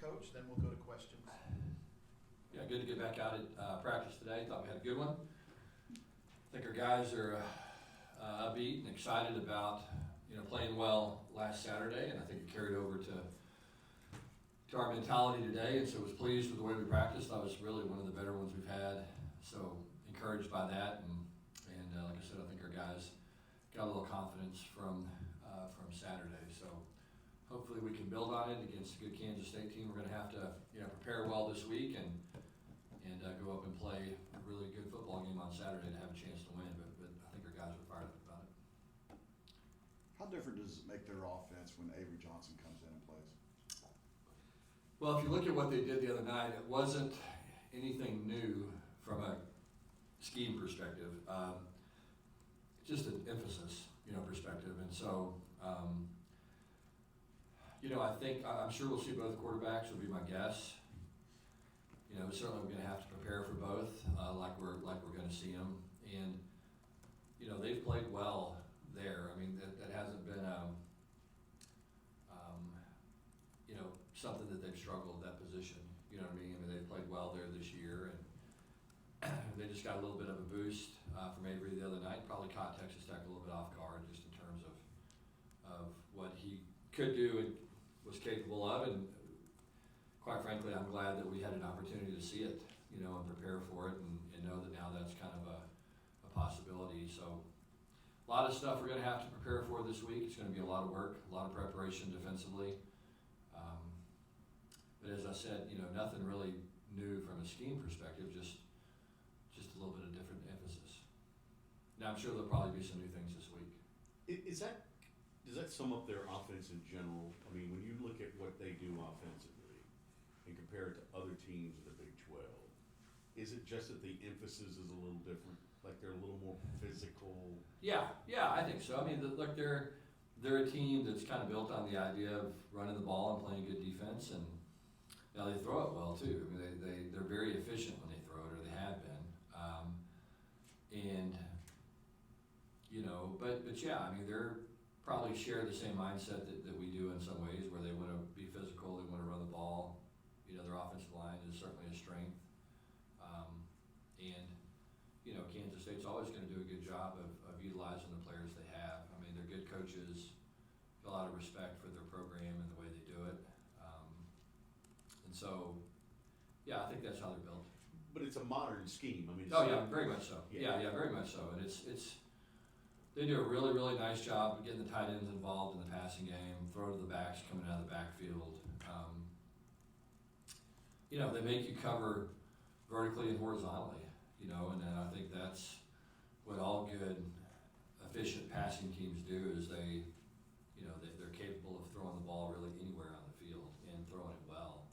Coach, then we'll go to questions. Yeah, good to get back out at practice today. Thought we had a good one. I think our guys are upbeat and excited about playing well last Saturday, and I think it carried over to our mentality today. And so was pleased with the way we practiced. That was really one of the better ones we've had. So encouraged by that, and like I said, I think our guys got a little confidence from Saturday. So hopefully we can build on it against a good Kansas State team. We're going to have to prepare well this week and go up and play a really good football game on Saturday to have a chance to win. But I think our guys are fired up about it. How different does it make their offense when Avery Johnson comes in and plays? Well, if you look at what they did the other night, it wasn't anything new from a scheme perspective. Just an emphasis, perspective. And so, I think, I'm sure we'll see both quarterbacks, would be my guess. Certainly we're going to have to prepare for both, like we're going to see them. And, they've played well there. I mean, that hasn't been, something that they've struggled at that position. You know what I mean? I mean, they've played well there this year, and they just got a little bit of a boost from Avery the other night. Probably caught Texas Tech a little bit off guard just in terms of what he could do and was capable of. And quite frankly, I'm glad that we had an opportunity to see it, and prepare for it and know that now that's kind of a possibility. So a lot of stuff we're going to have to prepare for this week. It's going to be a lot of work, a lot of preparation defensively. But as I said, nothing really new from a scheme perspective, just a little bit of different emphasis. Now I'm sure there'll probably be some new things this week. Does that sum up their offense in general? I mean, when you look at what they do offensively and compare it to other teams in the Big 12, is it just that the emphasis is a little different? Like they're a little more physical? Yeah, I think so. I mean, look, they're a team that's kind of built on the idea of running the ball and playing good defense, and now they throw it well too. I mean, they're very efficient when they throw it, or they have been. But yeah, I mean, they're probably share the same mindset that we do in some ways, where they want to be physical, they want to run the ball. Their offensive line is certainly a strength. Kansas State's always going to do a good job of utilizing the players they have. I mean, they're good coaches, a lot of respect for their program and the way they do it. And so, yeah, I think that's how they're built. But it's a modern scheme. I mean, very much so. Yeah, very much so. And it's they do a really, really nice job of getting the tight ends involved in the passing game, throw to the backs coming out of the backfield. They make you cover vertically and horizontally, and then I think that's what all good, efficient passing teams do is they're capable of throwing the ball really anywhere on the field and throwing it well.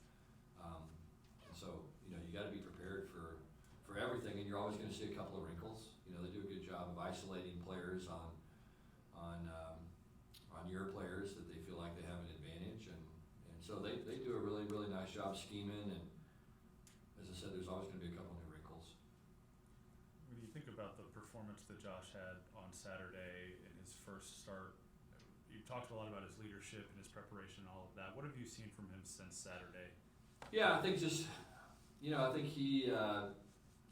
And so, you got to be prepared for everything, and you're always going to see a couple of wrinkles. They do a good job of isolating players on your players that they feel like they have an advantage, and so they do a really, really nice job scheming, and as I said, there's always going to be a couple of new wrinkles. When you think about the performance that Josh had on Saturday in his first start, you talked a lot about his leadership and his preparation and all of that. What have you seen from him since Saturday? Yeah, I think I think he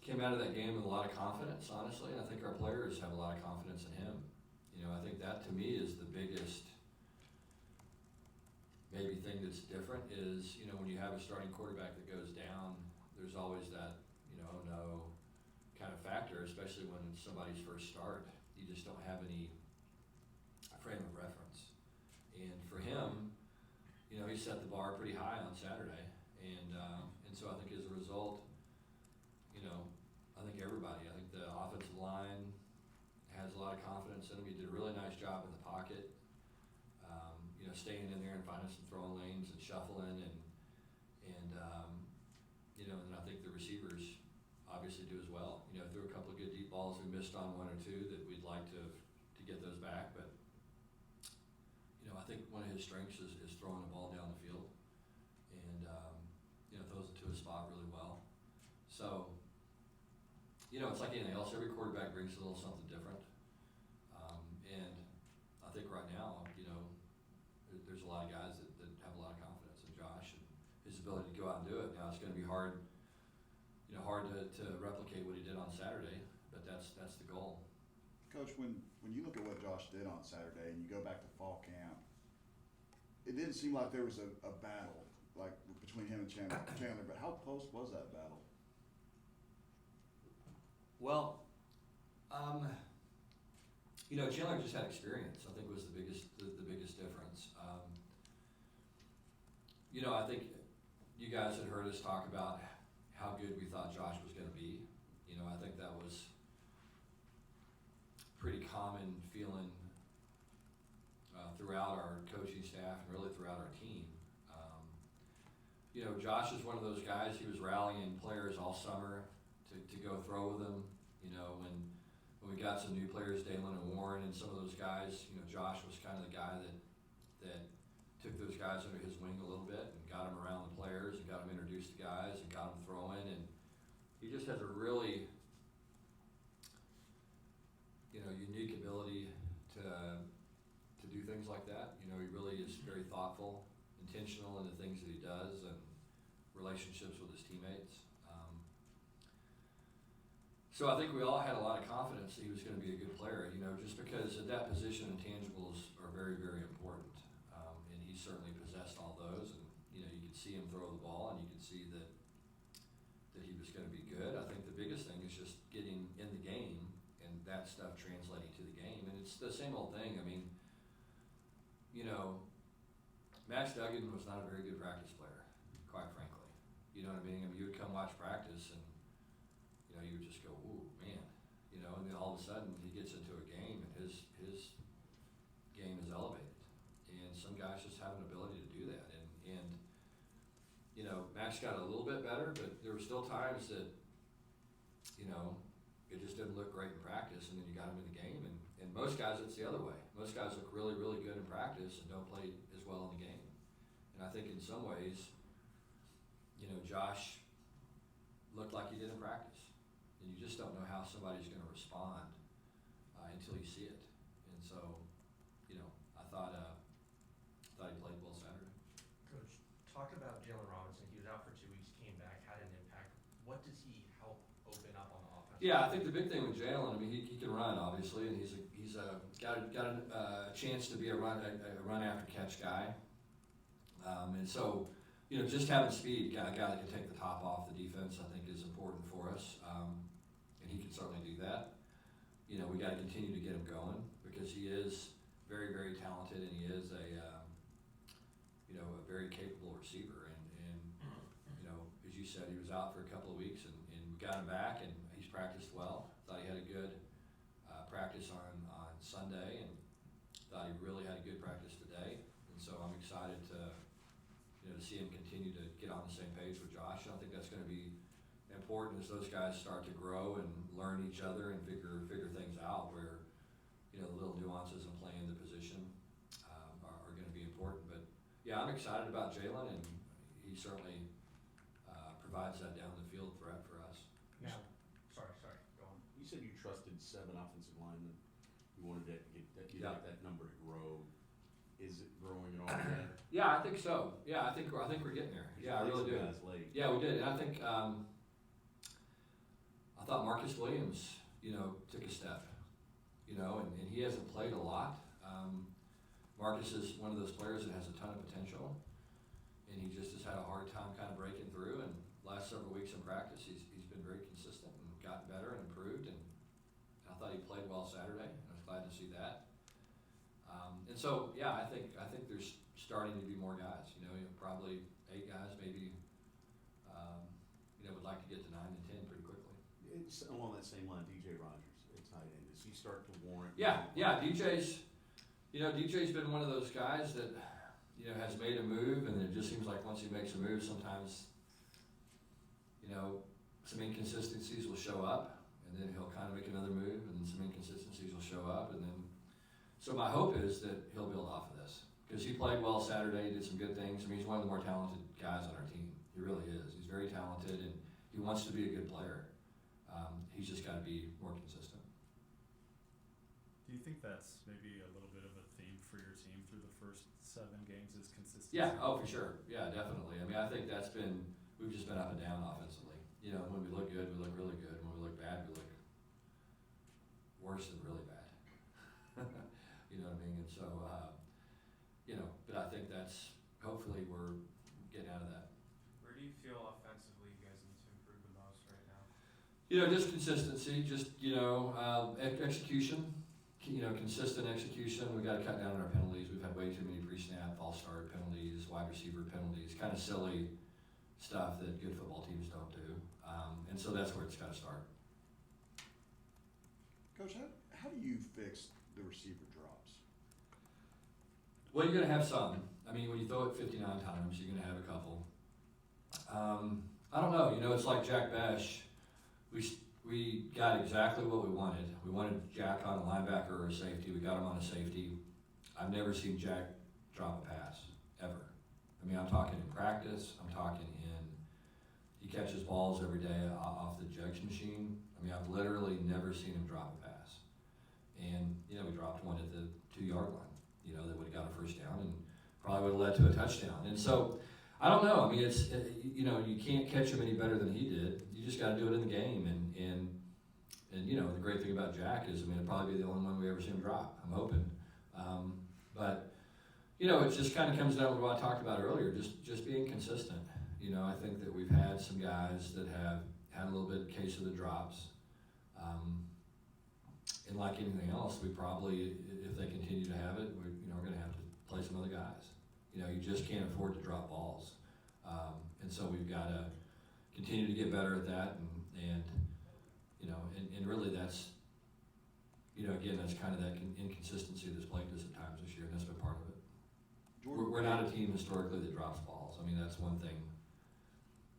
came out of that game with a lot of confidence, honestly, and I think our players have a lot of confidence in him. I think that to me is the biggest maybe thing that's different is, when you have a starting quarterback that goes down, there's always that, oh no kind of factor, especially when it's somebody's first start. You just don't have any frame of reference. And for him, he set the bar pretty high on Saturday. And so I think as a result, I think the offensive line has a lot of confidence in him. He did a really nice job in the pocket, staying in there and finding some throwing lanes and shuffling and then I think the receivers obviously do as well. Threw a couple of good deep balls. We missed on one or two that we'd like to get those back, but I think one of his strengths is throwing the ball down the field, and throws it to a spot really well. So it's like anything else. Every quarterback brings a little something different, and I think right now there's a lot of guys that have a lot of confidence in Josh and his ability out and do it. Now, it's gonna be hard, hard to replicate what he did on Saturday, but that's the goal. Coach, when you look at what Josh did on Saturday and you go back to fall camp, it didn't seem like there was a battle like between him and Chandler, but how close was that battle? Well, Chandler just had experience. I think was the biggest difference. I think you guys had heard us talk about how good we thought Josh was going to be. I think that was pretty common feeling throughout our coaching staff and really throughout our team. Josh is one of those guys. He was rallying players all summer to go throw with him. When we got some new players, Dalen and Warren and some of those guys, Josh was kind of the guy that took those guys under his wing a little bit and got them around the players and got them introduced to guys and got them throwing. And he just has a really, unique ability to do things like that. He really is very thoughtful, intentional in the things that he does and relationships with his teammates. So I think we all had a lot of confidence that he was going to be a good player, just because at that position intangibles are very, very important. And he certainly possessed all those, and, you could see him throw the ball and you could see that he was going to be good. I think the biggest thing is just getting in the game and that stuff translating to the game. And it's the same old thing. I mean, Max Duggan was not a very good practice player, quite frankly. You know what I mean? You would come watch practice and, you would just go, ooh, man, and then all of a sudden he gets into a game and his game is elevated. And some guys just have an ability to do that. And Max got a little bit better, but there were still times that, it just didn't look great in practice, and then you got him in the game. And most guys, it's the other way. Most guys look really, really good in practice and don't play as well in the game. And I think in some ways, Josh looked like he did in practice. And you just don't know how somebody's going to respond until you see it. And so, I thought he played well Saturday. Coach, talk about Jalen Robinson. He was out for 2 weeks, came back, had an impact. What does he help open up on the offense? Yeah, I think the big thing with Jalen, I mean, he can run obviously, and he's got a chance to be a run after catch guy. And so, just having speed, a guy that can take the top off the defense, I think is important for us. And he can certainly do that. We got to continue to get him going because he is very, very talented, and he is a very capable receiver. And as you said, he was out for a couple of weeks, and we got him back, and he's practiced well. Thought he had a good practice on Sunday, and thought he really had a good practice today. And so I'm excited to see him continue to get on the same page with Josh. I think that's going to be important as those guys start to grow and learn each other and figure things out, where the little nuances in playing the position are going to be important. But yeah, I'm excited about Jalen, and he certainly provides that down the field threat for us. Now, sorry, go on. You said you trusted 7 offensive linemen. You wanted that like that number to grow. Is it growing at all yet? Yeah, I think so. Yeah, I think we're getting there. Yeah, I really do. Yeah, we did. And I think I thought Marcus Williams, took a step, and he hasn't played a lot. Marcus is one of those players that has a ton of potential, and he just has had a hard time kind of breaking through. And last several weeks in practice, he's been very consistent and gotten better and improved. And I thought he played well Saturday. I was glad to see that. And so, yeah, I think there's starting to be more guys. Probably 8 guys, maybe. Would like to get to 9 and 10 pretty quickly. It's along that same line. DJ Rogers at tight end. Does he start to warrant? Yeah. DJ's been one of those guys that has made a move, and it just seems like once he makes a move, sometimes some inconsistencies will show up, and then he'll kind of make another move, and then some inconsistencies will show up, and then. So my hope is that he'll build off of this, because he played well Saturday, he did some good things. I mean, he's one of the more talented guys on our team. He really is. He's very talented, and he wants to be a good player. He's just got to be more consistent. Do you think that's maybe a little bit of a theme for your team through the first 7 games is consistency? Yeah, oh, for sure. Yeah, definitely. I mean, I think we've just been up and down offensively. You know, when we look good, we look really good. When we look bad, we look worse than really bad. You know what I mean? And so, you know, but I think that's, hopefully we're getting out of that. Where do you feel offensively you guys need to improve the most right now? You know, just consistency, just, you know, execution, you know, consistent execution. We've got to cut down on our penalties. We've had way too many pre-snap, false start penalties, wide receiver penalties, kind of silly stuff that good football teams don't do. And so that's where it's got to start. Coach, how do you fix the receiver drops? Well, you're going to have some. I mean, when you throw it 59 times, you're going to have a couple. I don't know. You know, it's like Jack Bash. We got exactly what we wanted. We wanted Jack on a linebacker or a safety. We got him on a safety. I've never seen Jack drop a pass, ever. I mean, I'm talking in practice. I'm talking in, he catches balls every day off the jugs machine. I mean, I've literally never seen him drop a pass. And, you know, we dropped one at the 2-yard line, you know, that would have got a first down and probably would have led to a touchdown. And so, I don't know. I mean, you know, you can't catch him any better than he did. You just got to do it in the game. And you know, the great thing about Jack is, I mean, it'll probably be the only one we ever see him drop. I'm hoping. But, you know, it just kind of comes down to what I talked about earlier, just being consistent. You know, I think that we've had some guys that have had a little bit case of the drops. And like anything else, we probably, if they continue to have it, we're going to have to play some other guys. You know, you just can't afford to drop balls. And so we've got to continue to get better at that. And you know, and really that's, you know, again, that's kind of that inconsistency that's plagued us at times this year, and that's been part of it. We're not a team historically that drops balls. I mean, that's one thing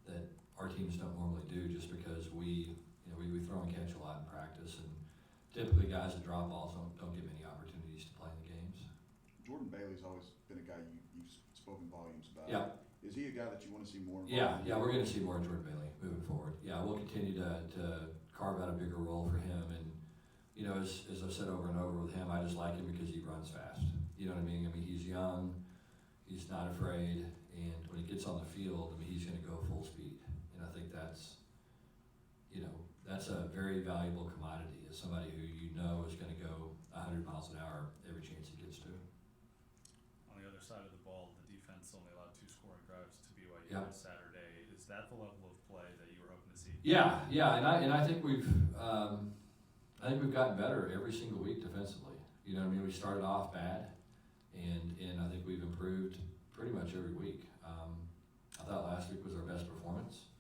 that our teams don't normally do, just because we throw and catch a lot in practice, and typically guys that drop balls don't get many opportunities to play in the games. Jordan Bailey's always been a guy you've spoken volumes about. Yeah. Is he a guy that you want to see more? Yeah, we're going to see more of Jordan Bailey moving forward. Yeah, we'll continue to carve out a bigger role for him. And, you know, as I've said over and over with him, I just like him because he runs fast. You know what I mean? I mean, he's young, he's not afraid, and when he gets on the field, I mean, he's going to go full speed. And I think that's, you know, that's a very valuable commodity, as somebody who you know is going to go 100 miles an hour every chance he gets to. On the other side of the ball, the defense only allowed 2 scoring drives to BYU Yeah. on Saturday. Is that the level of play that you were hoping to see? Yeah, and I think we've gotten better every single week defensively. You know what I mean? We started off bad, and I think we've improved pretty much every week. I thought last week was our best performance.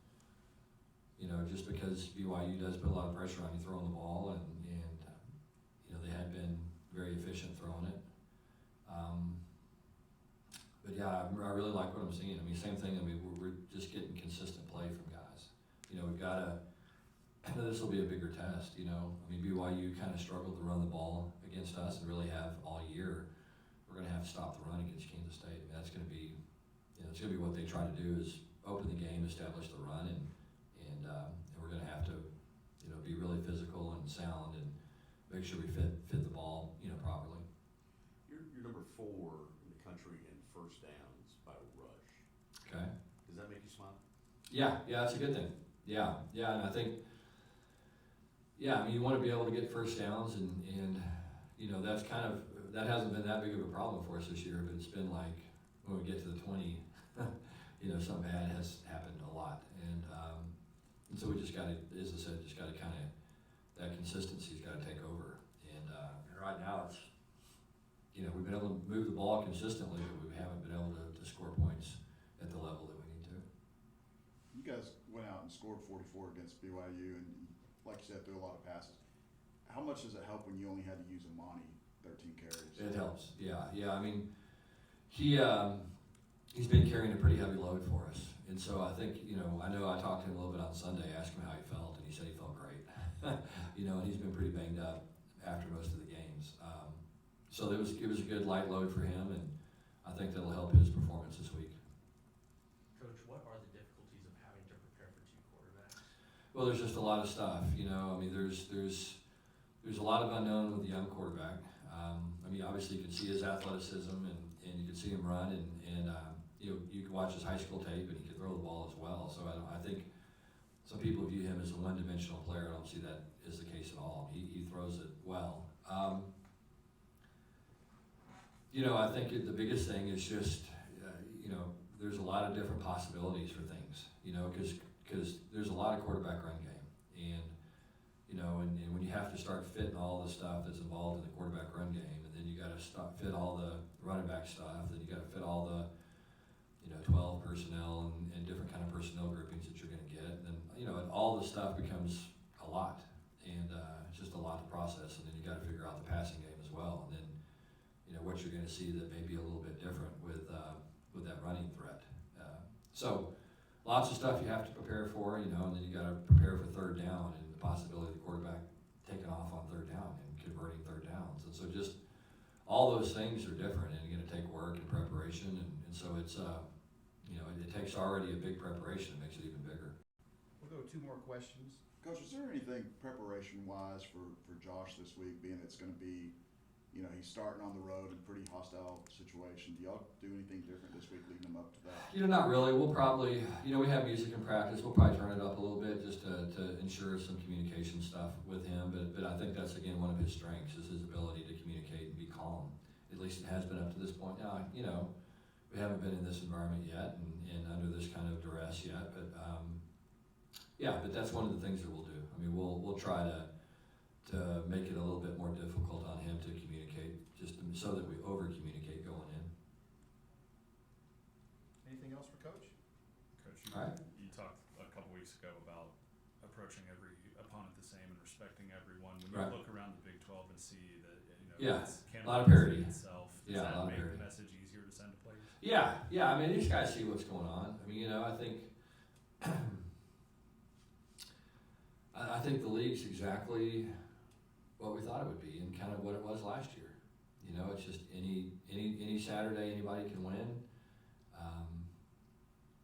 You know, just because BYU does put a lot of pressure on you throwing the ball, and you know, they had been very efficient throwing it. But yeah, I really like what I'm seeing. I mean, same thing. I mean, we're just getting consistent play from guys. You know, we've got to. This will be a bigger test. You know, I mean, BYU kind of struggled to run the ball against us, and really have all year. We're going to have to stop the run against Kansas State. I mean, that's going to be, you know, it's going to be what they try to do, is open the game, establish the run, and we're going to have to, you know, be really physical and sound, and make sure we fit the ball, you know, properly. You're number 4 in the country in first downs by rush. Okay. Does that make you smile? Yeah, that's a good thing. Yeah, and I think, I mean, you want to be able to get first downs, and you know, that's kind of, that hasn't been that big of a problem for us this year, but it's been like, when we get to the 20, you know, something bad has happened a lot, and so we just got to, as I said, just got to kind of, that consistency's got to take over, and right now it's, you know, we've been able to move the ball consistently, but we haven't been able to score points at the level that we need to. You guys went out and scored 44 against BYU, and like you said, threw a lot of passes. How much does it help when you only had to use Amani 13 carries? It helps, yeah. I mean, he's been carrying a pretty heavy load for us, and so I think, you know I talked to him a little bit on Sunday, asked him how he felt, and he said he felt great. You know, and he's been pretty banged up after most of the games. So it was a good light load for him, and I think that'll help his performance this week. Coach, what are the difficulties of having to prepare for 2 quarterbacks? Well, there's just a lot of stuff, you know. I mean, there's a lot of unknown with the young quarterback. I mean, obviously you can see his athleticism, and you can see him run, and you know, you can watch his high school tape, and he can throw the ball as well. So I think some people view him as a one-dimensional player. I don't see that as the case at all. He throws it well. I think the biggest thing is just, there's a lot of different possibilities for things, because there's a lot of quarterback run game. And when you have to start fitting all the stuff that's involved in the quarterback run game, and then you got to fit all the running back stuff, then you got to fit all the 12 personnel and different kind of personnel groupings that you're going to get. And then, and all the stuff becomes a lot. And it's just a lot to process. And then you got to figure out the passing game as well. And then, what you're going to see that may be a little bit different with that running threat. So lots of stuff you have to prepare for, and then you got to prepare for third down and the possibility of the quarterback taking off on third down and converting third downs. And so just all those things are different and going to take work and preparation. And so it's, it takes already a big preparation. It makes it even bigger. We'll go 2 more questions. Coach, is there anything preparation-wise for Josh this week, being it's going to be, he's starting on the road in a pretty hostile situation? Do y'all do anything different this week leading him up to that? Not really. We'll probably, we have music in practice. We'll probably turn it up a little bit just to ensure some communication stuff with him. But I think that's, again, one of his strengths is his ability to communicate and be calm. At least it has been up to this point. Now, we haven't been in this environment yet and under this kind of duress yet. But, but that's one of the things that we'll do. I mean, we'll try to make it a little bit more difficult on him to communicate, just so that we over-communicate going in. Anything else for Coach? Coach, All right. you talked a couple weeks ago about approaching every opponent the same and respecting everyone. When you Right. look around the Big 12 and see that, Yeah, it's a lot of parity. itself, does Yeah, a that lot of make parity. the message easier to send to players? Yeah. I mean, these guys see what's going on. I mean, I think I think the league's exactly what we thought it would be and kind of what it was last year. It's just any Saturday anybody can win,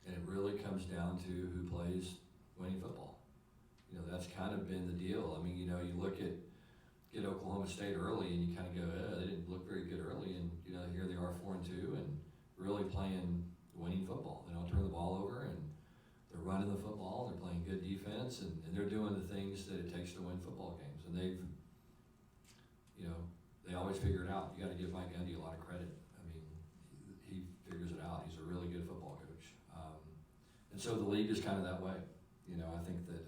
and it really comes down to who plays winning football. That's kind of been the deal. I mean, you look at Oklahoma State early and you kind of go, they didn't look very good early, and here they are 4-2 and really playing winning football. They don't turn the ball over and they're running the football. They're playing good defense and they're doing the things that it takes to win football games. And they've, they always figure it out. You got to give Mike Gundy a lot of credit. I mean, he figures it out. He's a really good football coach. And so the league is kind of that way. I think that,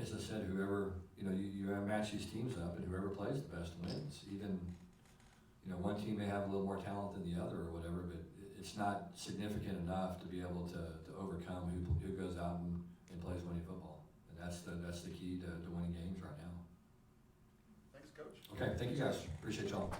as I said, whoever, you match these teams up and whoever plays the best wins. Even, one team may have a little more talent than the other or whatever, but it's not significant enough to be able to overcome who goes out and plays winning football. And that's the key to winning games right now. Thanks, Coach. Okay, thank you guys. Appreciate y'all.